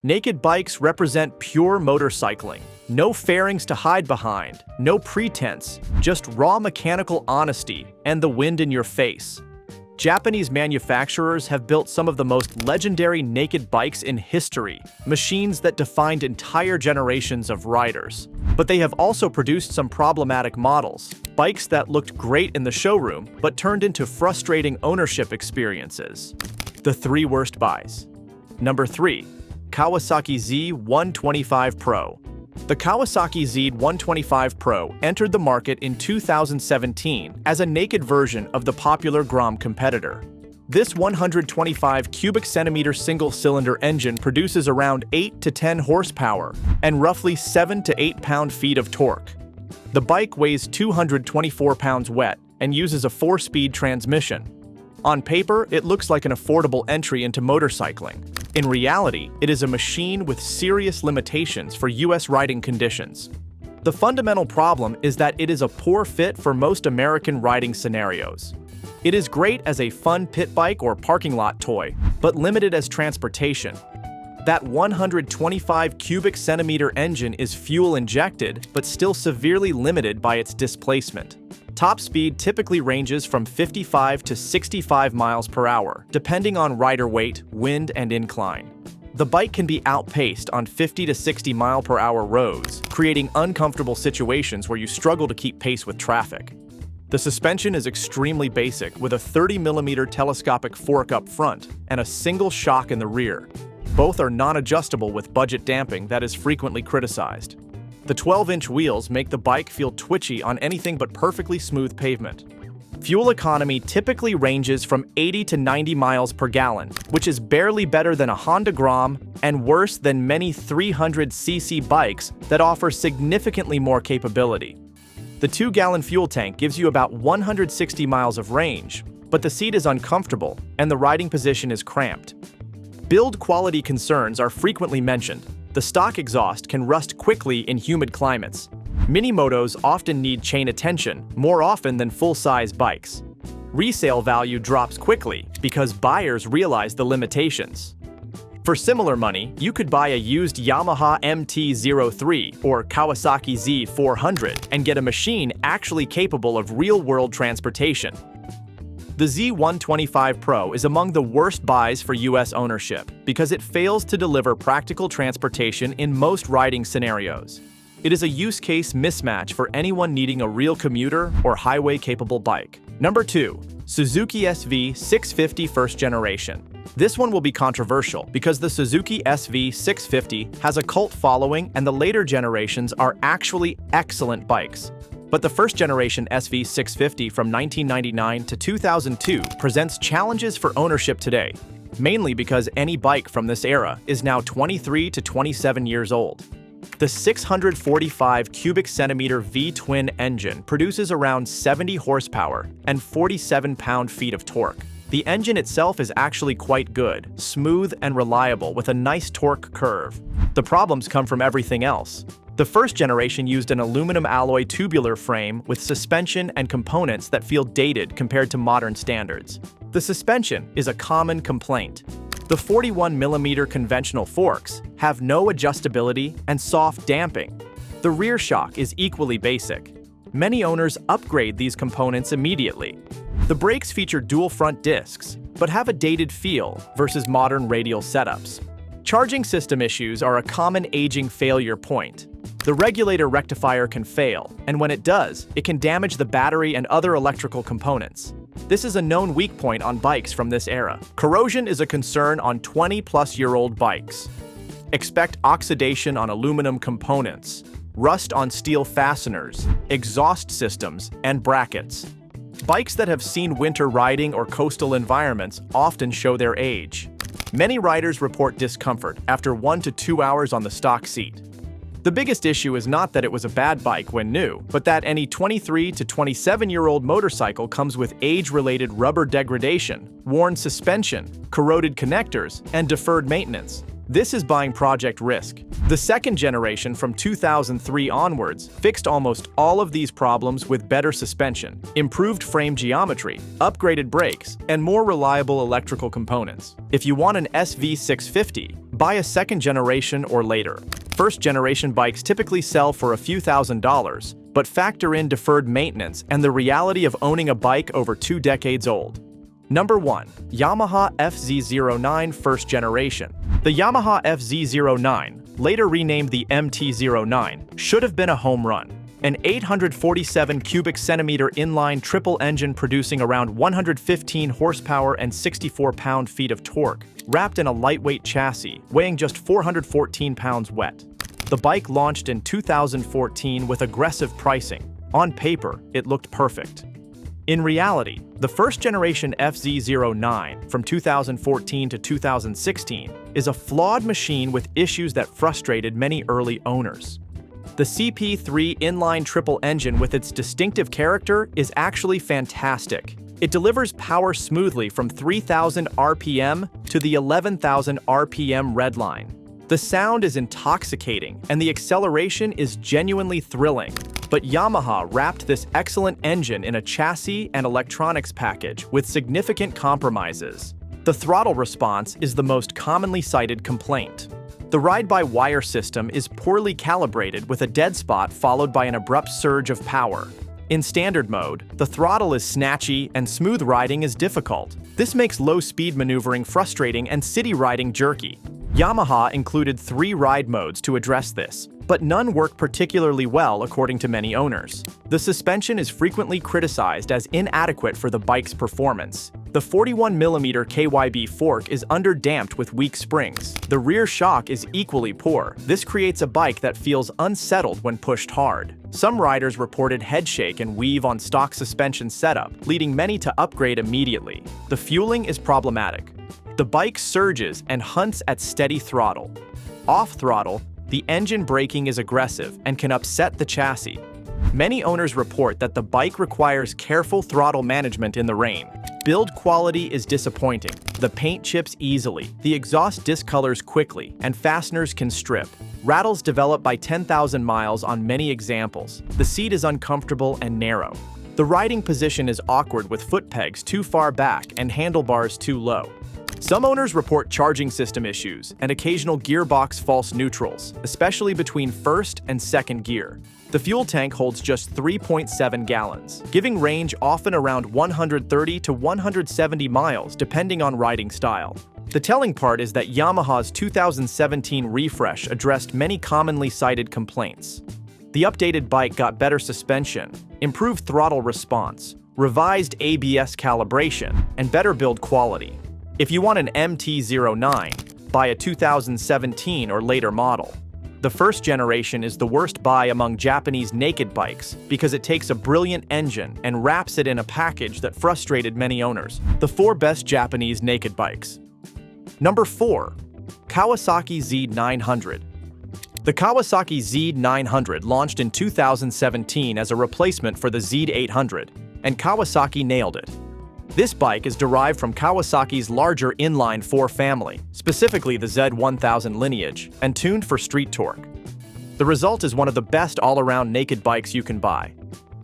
Naked bikes represent pure motorcycling. No fairings to hide behind, no pretense, just raw mechanical honesty and the wind in your face. Japanese manufacturers have built some of the most legendary naked bikes in history, machines that defined entire generations of riders. But they have also produced some problematic models, bikes that looked great in the showroom but turned into frustrating ownership experiences. The 3 worst buys. Number 3. Kawasaki Z125 Pro. The Kawasaki Z125 Pro entered the market in 2017 as a naked version of the popular Grom competitor. This 125 cubic centimeter single-cylinder engine produces around 8 to 10 horsepower and roughly 7 to 8 pound-feet of torque. The bike weighs 224 pounds wet and uses a 4-speed transmission. On paper, it looks like an affordable entry into motorcycling. In reality, it is a machine with serious limitations for US riding conditions. The fundamental problem is that it is a poor fit for most American riding scenarios. It is great as a fun pit bike or parking lot toy, but limited as transportation. That 125 cubic centimeter engine is fuel injected, but still severely limited by its displacement. Top speed typically ranges from 55 to 65 miles per hour, depending on rider weight, wind, and incline. The bike can be outpaced on 50 to 60 mile per hour roads, creating uncomfortable situations where you struggle to keep pace with traffic. The suspension is extremely basic, with a 30mm telescopic fork up front and a single shock in the rear. Both are non-adjustable with budget damping that is frequently criticized. The 12-inch wheels make the bike feel twitchy on anything but perfectly smooth pavement. Fuel economy typically ranges from 80 to 90 miles per gallon, which is barely better than a Honda Grom and worse than many 300cc bikes that offer significantly more capability. The 2-gallon fuel tank gives you about 160 miles of range, but the seat is uncomfortable and the riding position is cramped. Build quality concerns are frequently mentioned. The stock exhaust can rust quickly in humid climates. Mini-motos often need chain attention, more often than full-size bikes. Resale value drops quickly because buyers realize the limitations. For similar money, you could buy a used Yamaha MT-03 or Kawasaki Z900 and get a machine actually capable of real-world transportation. The Z125 Pro is among the worst buys for US ownership because it fails to deliver practical transportation in most riding scenarios. It is a use case mismatch for anyone needing a real commuter or highway-capable bike. Number 2. Suzuki SV650 First Generation. This one will be controversial because the Suzuki SV650 has a cult following and the later generations are actually excellent bikes. But the first-generation SV650 from 1999 to 2002 presents challenges for ownership today, mainly because any bike from this era is now 23 to 27 years old. The 645 cubic centimeter V-twin engine produces around 70 horsepower and 47 pound-feet of torque. The engine itself is actually quite good, smooth and reliable with a nice torque curve. The problems come from everything else. The first generation used an aluminum alloy tubular frame with suspension and components that feel dated compared to modern standards. The suspension is a common complaint. The 41mm conventional forks have no adjustability and soft damping. The rear shock is equally basic. Many owners upgrade these components immediately. The brakes feature dual front discs, but have a dated feel versus modern radial setups. Charging system issues are a common aging failure point. The regulator rectifier can fail, and when it does, it can damage the battery and other electrical components. This is a known weak point on bikes from this era. Corrosion is a concern on 20-plus-year-old bikes. Expect oxidation on aluminum components, rust on steel fasteners, exhaust systems, and brackets. Bikes that have seen winter riding or coastal environments often show their age. Many riders report discomfort after 1 to 2 hours on the stock seat. The biggest issue is not that it was a bad bike when new, but that any 23 to 27-year-old motorcycle comes with age-related rubber degradation, worn suspension, corroded connectors, and deferred maintenance. This is buying project risk. The second generation from 2003 onwards fixed almost all of these problems with better suspension, improved frame geometry, upgraded brakes, and more reliable electrical components. If you want an SV650, Buy a second generation or later. First generation bikes typically sell for a few $1,000s, but factor in deferred maintenance and the reality of owning a bike over 2 decades old. Number 1. Yamaha FZ09 First Generation. The Yamaha FZ09, later renamed the MT-09, should have been a home run. An 847 cubic centimeter inline triple engine producing around 115 horsepower and 64 pound-feet of torque, wrapped in a lightweight chassis, weighing just 414 pounds wet. The bike launched in 2014 with aggressive pricing. On paper, it looked perfect. In reality, the first-generation FZ09 from 2014 to 2016 is a flawed machine with issues that frustrated many early owners. The CP3 inline triple engine with its distinctive character is actually fantastic. It delivers power smoothly from 3,000 RPM to the 11,000 RPM redline. The sound is intoxicating and the acceleration is genuinely thrilling. But Yamaha wrapped this excellent engine in a chassis and electronics package with significant compromises. The throttle response is the most commonly cited complaint. The ride-by-wire system is poorly calibrated with a dead spot followed by an abrupt surge of power. In standard mode, the throttle is snatchy and smooth riding is difficult. This makes low-speed maneuvering frustrating and city riding jerky. Yamaha included 3 ride modes to address this, but none work particularly well according to many owners. The suspension is frequently criticized as inadequate for the bike's performance. The 41mm KYB fork is underdamped with weak springs. The rear shock is equally poor. This creates a bike that feels unsettled when pushed hard. Some riders reported headshake and weave on stock suspension setup, leading many to upgrade immediately. The fueling is problematic. The bike surges and hunts at steady throttle. Off throttle, the engine braking is aggressive and can upset the chassis. Many owners report that the bike requires careful throttle management in the rain. Build quality is disappointing. The paint chips easily, the exhaust discolors quickly, and fasteners can strip. Rattles develop by 10,000 miles on many examples. The seat is uncomfortable and narrow. The riding position is awkward with foot pegs too far back and handlebars too low. Some owners report charging system issues and occasional gearbox false neutrals, especially between first and second gear. The fuel tank holds just 3.7 gallons, giving range often around 130 to 170 miles depending on riding style. The telling part is that Yamaha's 2017 refresh addressed many commonly cited complaints. The updated bike got better suspension, improved throttle response, revised ABS calibration, and better build quality. If you want an MT-09, buy a 2017 or later model. The first generation is the worst buy among Japanese naked bikes because it takes a brilliant engine and wraps it in a package that frustrated many owners. The 4 best Japanese naked bikes. Number 4. Kawasaki Z900. The Kawasaki Z900 launched in 2017 as a replacement for the Z800, and Kawasaki nailed it. This bike is derived from Kawasaki's larger inline 4 family, specifically the Z1000 lineage, and tuned for street torque. The result is one of the best all-around naked bikes you can buy.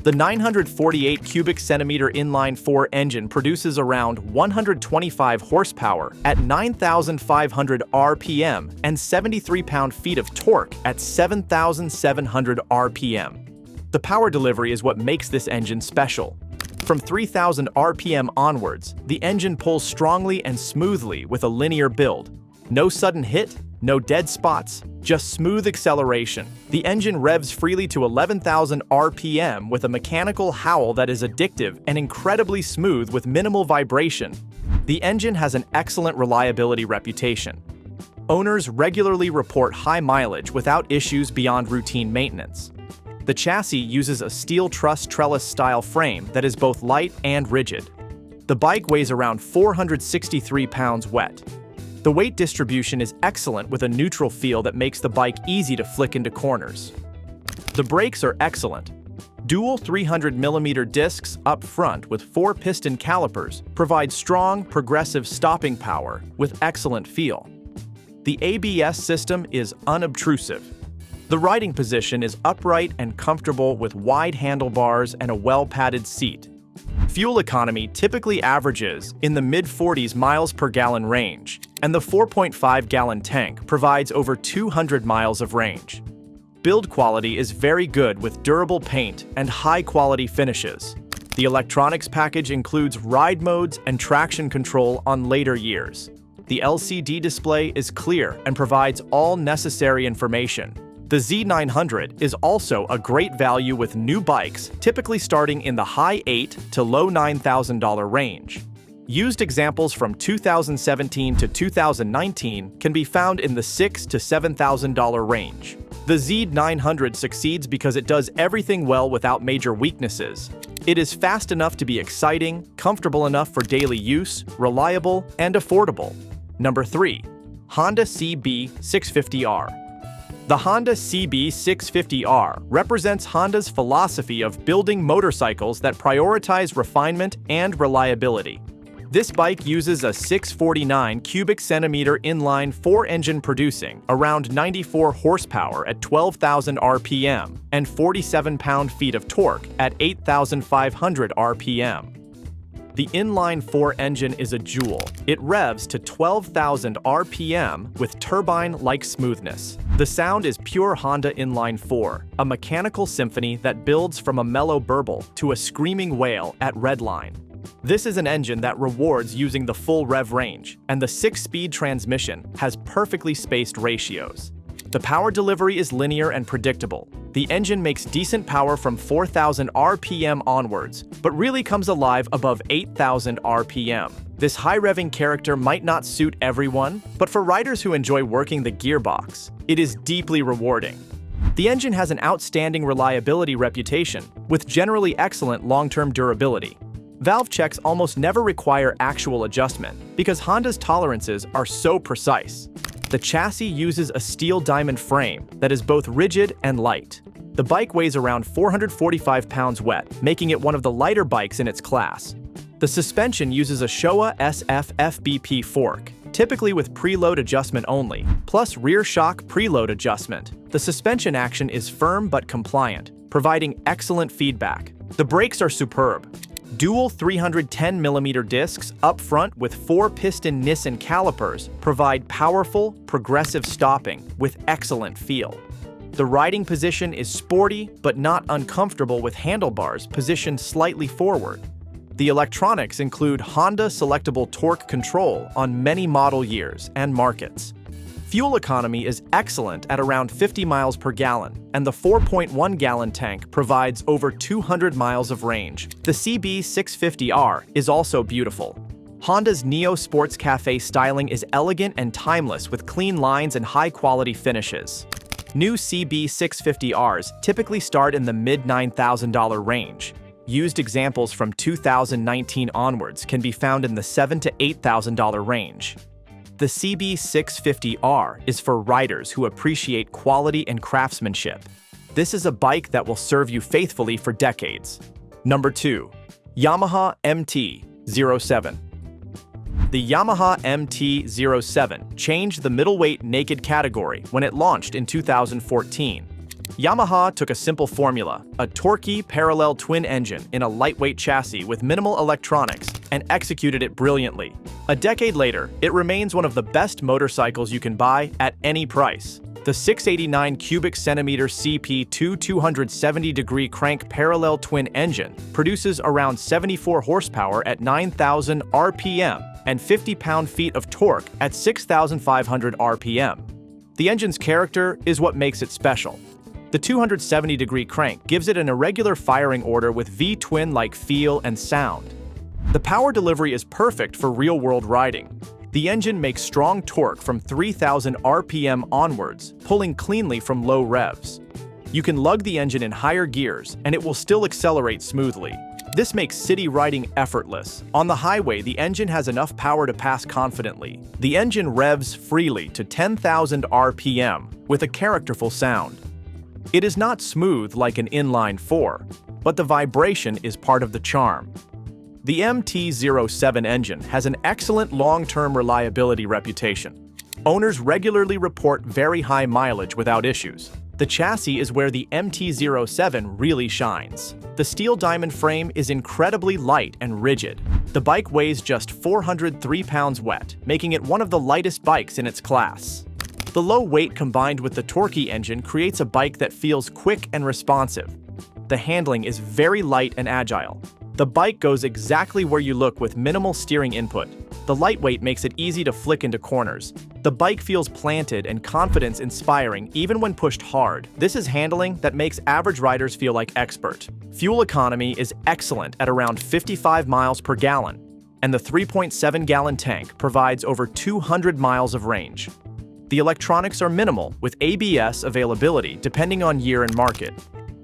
The 948 cubic centimeter inline 4 engine produces around 125 horsepower at 9,500 RPM and 73 pound-feet of torque at 7,700 RPM. The power delivery is what makes this engine special. From 3,000 RPM onwards, the engine pulls strongly and smoothly with a linear build. No sudden hit, no dead spots, just smooth acceleration. The engine revs freely to 11,000 RPM with a mechanical howl that is addictive and incredibly smooth with minimal vibration. The engine has an excellent reliability reputation. Owners regularly report high mileage without issues beyond routine maintenance. The chassis uses a steel truss trellis-style frame that is both light and rigid. The bike weighs around 463 pounds wet. The weight distribution is excellent with a neutral feel that makes the bike easy to flick into corners. The brakes are excellent. Dual 300mm discs up front with 4 piston calipers provide strong, progressive stopping power with excellent feel. The ABS system is unobtrusive. The riding position is upright and comfortable with wide handlebars and a well-padded seat. Fuel economy typically averages in the mid-40s miles per gallon range, and the 4.5-gallon tank provides over 200 miles of range. Build quality is very good with durable paint and high-quality finishes. The electronics package includes ride modes and traction control on later years. The LCD display is clear and provides all necessary information. The Z900 is also a great value with new bikes, typically starting in the high $8,000 to low $9,000 range. Used examples from 2017 to 2019 can be found in the $6,000 to $7,000 range. The Z900 succeeds because it does everything well without major weaknesses. It is fast enough to be exciting, comfortable enough for daily use, reliable, and affordable. Number 3. Honda CB650R. The Honda CB650R represents Honda's philosophy of building motorcycles that prioritize refinement and reliability. This bike uses a 649 cubic centimeter inline 4 engine producing around 94 horsepower at 12,000 RPM and 47 pound-feet of torque at 8,500 RPM. The inline 4 engine is a jewel. It revs to 12,000 RPM with turbine-like smoothness. The sound is pure Honda inline 4, a mechanical symphony that builds from a mellow burble to a screaming wail at redline. This is an engine that rewards using the full rev range, and the 6-speed transmission has perfectly spaced ratios. The power delivery is linear and predictable. The engine makes decent power from 4,000 RPM onwards, but really comes alive above 8,000 RPM. This high-revving character might not suit everyone, but for riders who enjoy working the gearbox, it is deeply rewarding. The engine has an outstanding reliability reputation, with generally excellent long-term durability. Valve checks almost never require actual adjustment, because Honda's tolerances are so precise. The chassis uses a steel diamond frame that is both rigid and light. The bike weighs around 445 pounds wet, making it one of the lighter bikes in its class. The suspension uses a Showa SF FBP fork, typically with preload adjustment only, plus rear shock preload adjustment. The suspension action is firm but compliant, providing excellent feedback. The brakes are superb. Dual 310mm discs up front with 4-piston Nissan calipers provide powerful, progressive stopping with excellent feel. The riding position is sporty but not uncomfortable with handlebars positioned slightly forward. The electronics include Honda selectable torque control on many model years and markets. Fuel economy is excellent at around 50 miles per gallon, and the 4.1-gallon tank provides over 200 miles of range. The CB650R is also beautiful. Honda's Neo Sports Cafe styling is elegant and timeless with clean lines and high-quality finishes. New CB650Rs typically start in the mid-$9,000 range. Used examples from 2019 onwards can be found in the $7,000 to $8,000 range. The CB650R is for riders who appreciate quality and craftsmanship. This is a bike that will serve you faithfully for decades. Number 2. Yamaha MT-07. The Yamaha MT-07 changed the middleweight naked category when it launched in 2014. Yamaha took a simple formula, a torquey parallel twin engine in a lightweight chassis with minimal electronics, and executed it brilliantly. A decade later, it remains one of the best motorcycles you can buy at any price. The 689 cubic centimeter CP2 270-degree crank parallel twin engine produces around 74 horsepower at 9,000 RPM and 50 pound-feet of torque at 6,500 RPM. The engine's character is what makes it special. The 270-degree crank gives it an irregular firing order with V-twin-like feel and sound. The power delivery is perfect for real-world riding. The engine makes strong torque from 3,000 RPM onwards, pulling cleanly from low revs. You can lug the engine in higher gears, and it will still accelerate smoothly. This makes city riding effortless. On the highway, the engine has enough power to pass confidently. The engine revs freely to 10,000 RPM with a characterful sound. It is not smooth like an inline 4, but the vibration is part of the charm. The MT-07 engine has an excellent long-term reliability reputation. Owners regularly report very high mileage without issues. The chassis is where the MT-07 really shines. The steel diamond frame is incredibly light and rigid. The bike weighs just 403 pounds wet, making it one of the lightest bikes in its class. The low weight combined with the torquey engine creates a bike that feels quick and responsive. The handling is very light and agile. The bike goes exactly where you look with minimal steering input. The lightweight makes it easy to flick into corners. The bike feels planted and confidence-inspiring even when pushed hard. This is handling that makes average riders feel like expert. Fuel economy is excellent at around 55 miles per gallon, and the 3.7-gallon tank provides over 200 miles of range. The electronics are minimal, with ABS availability depending on year and market.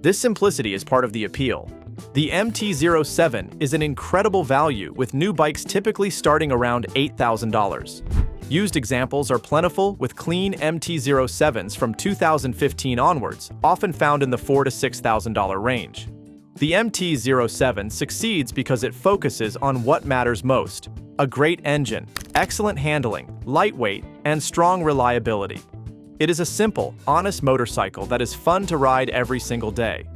This simplicity is part of the appeal. The MT-07 is an incredible value, with new bikes typically starting around $8,000. Used examples are plentiful, with clean MT-07s from 2015 onwards, often found in the $4,000 to $6,000 range. The MT-07 succeeds because it focuses on what matters most: a great engine, excellent handling, lightweight, and strong reliability. It is a simple, honest motorcycle that is fun to ride every single day.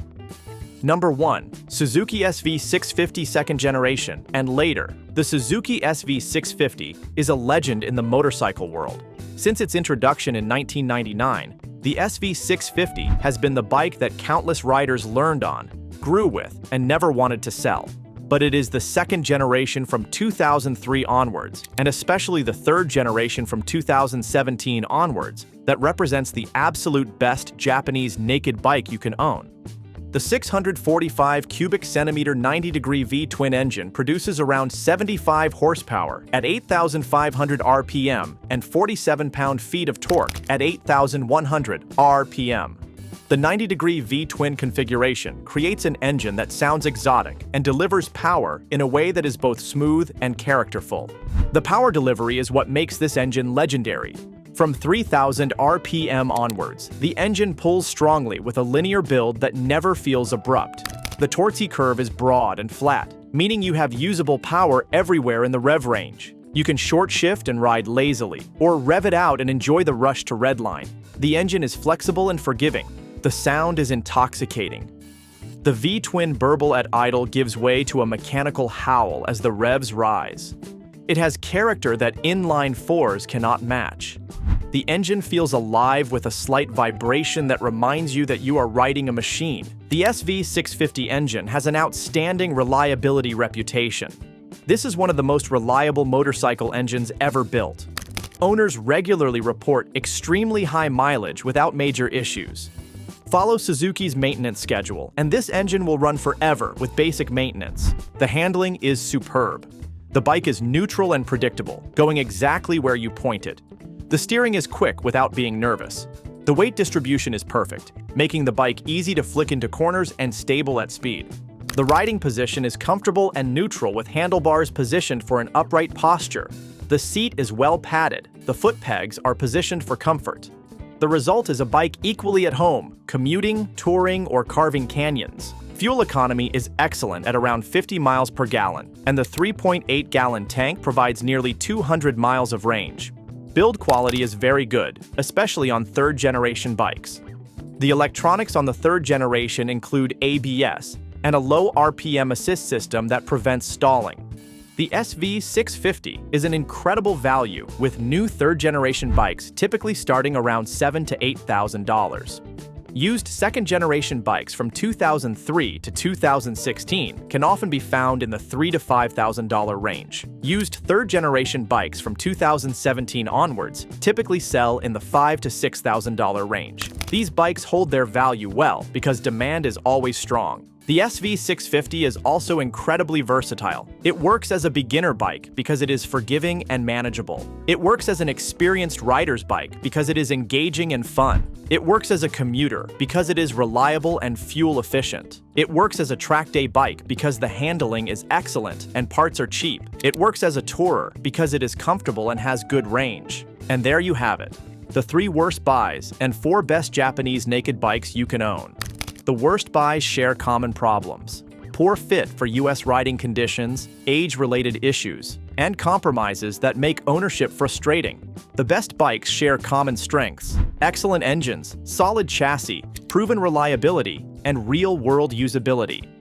Number 1. Suzuki SV650 second generation, and later. The Suzuki SV650 is a legend in the motorcycle world. Since its introduction in 1999, the SV650 has been the bike that countless riders learned on, grew with, and never wanted to sell. But it is the second generation from 2003 onwards, and especially the third generation from 2017 onwards, that represents the absolute best Japanese naked bike you can own. The 645 cubic centimeter 90-degree V-twin engine produces around 75 horsepower at 8,500 RPM and 47 pound-feet of torque at 8,100 RPM. The 90-degree V-twin configuration creates an engine that sounds exotic and delivers power in a way that is both smooth and characterful. The power delivery is what makes this engine legendary. From 3,000 RPM onwards, the engine pulls strongly with a linear build that never feels abrupt. The torque curve is broad and flat, meaning you have usable power everywhere in the rev range. You can short shift and ride lazily, or rev it out and enjoy the rush to redline. The engine is flexible and forgiving. The sound is intoxicating. The V-twin burble at idle gives way to a mechanical howl as the revs rise. It has character that inline fours cannot match. The engine feels alive with a slight vibration that reminds you that you are riding a machine. The SV650 engine has an outstanding reliability reputation. This is one of the most reliable motorcycle engines ever built. Owners regularly report extremely high mileage without major issues. Follow Suzuki's maintenance schedule, and this engine will run forever with basic maintenance. The handling is superb. The bike is neutral and predictable, going exactly where you point it. The steering is quick without being nervous. The weight distribution is perfect, making the bike easy to flick into corners and stable at speed. The riding position is comfortable and neutral, with handlebars positioned for an upright posture. The seat is well padded. The foot pegs are positioned for comfort. The result is a bike equally at home, commuting, touring, or carving canyons. Fuel economy is excellent at around 50 miles per gallon, and the 3.8-gallon tank provides nearly 200 miles of range. Build quality is very good, especially on third-generation bikes. The electronics on the third generation include ABS and a low RPM assist system that prevents stalling. The SV650 is an incredible value, with new third-generation bikes typically starting around $7,000 to $8,000. Used second-generation bikes from 2003 to 2016 can often be found in the $3,000 to $5,000 range. Used third-generation bikes from 2017 onwards typically sell in the $5,000 to $6,000 range. These bikes hold their value well because demand is always strong. The SV650 is also incredibly versatile. It works as a beginner bike because it is forgiving and manageable. It works as an experienced rider's bike because it is engaging and fun. It works as a commuter because it is reliable and fuel efficient. It works as a track day bike because the handling is excellent and parts are cheap. It works as a tourer because it is comfortable and has good range. And there you have it. The 3 worst buys and 4 best Japanese naked bikes you can own. The worst buys share common problems: poor fit for US riding conditions, age-related issues, and compromises that make ownership frustrating. The best bikes share common strengths: excellent engines, solid chassis, proven reliability, and real-world usability.